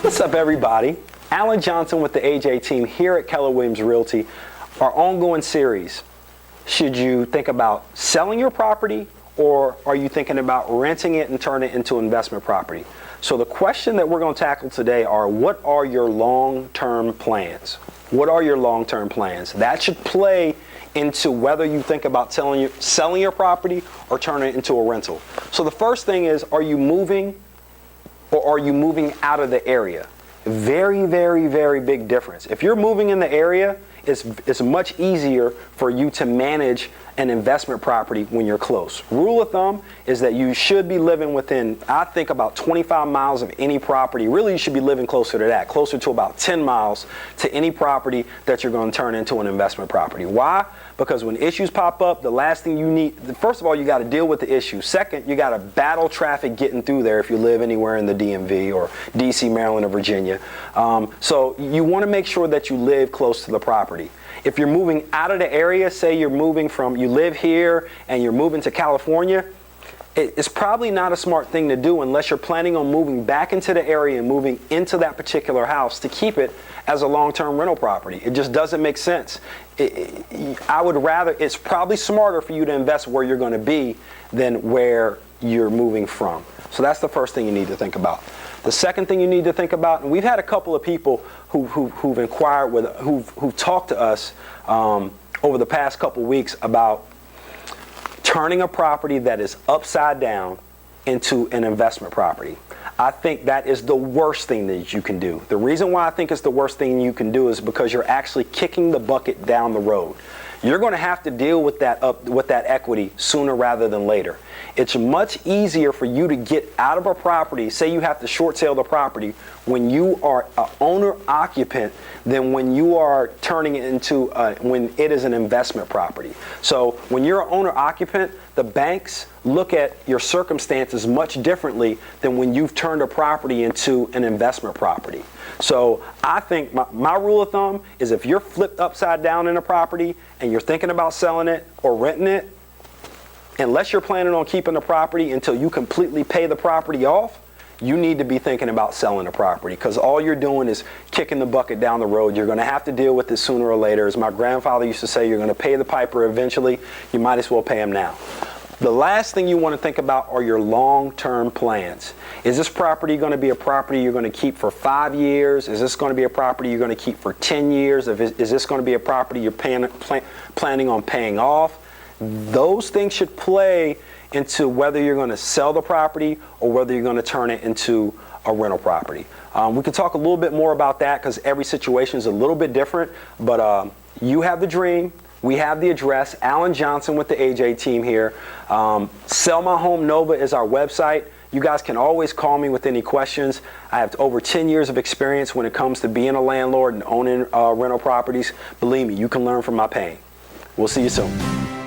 What's up, everybody? Alan Johnson with the AJ team here at Keller Williams Realty. Our ongoing series, should you think about selling your property or are you thinking about renting it and turning it into investment property? So the question that we're going to tackle today are, what are your long-term plans? What are your long-term plans? That should play into whether you think about selling your property or turning it into a rental. So the first thing is, are you moving or are you moving out of the area? Very, very, very big difference. If you're moving in the area, it's much easier for you to manage an investment property when you're close. Rule of thumb is that you should be living within, I think, about 25 miles of any property. Really, you should be living closer to that, closer to about 10 miles to any property that you're going to turn into an investment property. Why? Because when issues pop up, the last thing you need, first of all, you got to deal with the issue. Second, you got to battle traffic getting through there if you live anywhere in the DMV or DC, Maryland, or Virginia. So you want to make sure that you live close to the property. If you're moving out of the area, say you live here and you're moving to California, it's probably not a smart thing to do unless you're planning on moving back into the area and moving into that particular house to keep it as a long-term rental property. It just doesn't make sense. It's probably smarter for you to invest where you're going to be than where you're moving from. So that's the first thing you need to think about. The second thing you need to think about, and we've had a couple of people who've inquired who've talked to us over the past couple weeks about turning a property that is upside down into an investment property. I think that is the worst thing that you can do. The reason why I think it's the worst thing you can do is because you're actually kicking the bucket down the road. You're going to have to deal with that equity sooner rather than later. It's much easier for you to get out of a property, say you have to short sale the property, when you are an owner occupant than when you are turning it into when it is an investment property. So when you're an owner occupant, the banks look at your circumstances much differently than when you've turned a property into an investment property. So I think my rule of thumb is, if you're flipped upside down in a property and you're thinking about selling it or renting it, unless you're planning on keeping the property until you completely pay the property off, you need to be thinking about selling the property, because all you're doing is kicking the bucket down the road. You're going to have to deal with this sooner or later. As my grandfather used to say, you're going to pay the piper eventually. You might as well pay him now. The last thing you want to think about are your long-term plans. Is this property going to be a property you're going to keep for 5 years? Is this going to be a property you're going to keep for 10 years? Is this going to be a property you're planning on paying off? Those things should play into whether you're going to sell the property or whether you're going to turn it into a rental property. We can talk a little bit more about that because every situation is a little bit different, but you have the dream. We have the address. Alan Johnson with the AJ team here. Sell My Home Nova is our website. You guys can always call me with any questions. I have over 10 years of experience when it comes to being a landlord and owning rental properties. Believe me, you can learn from my pain. We'll see you soon.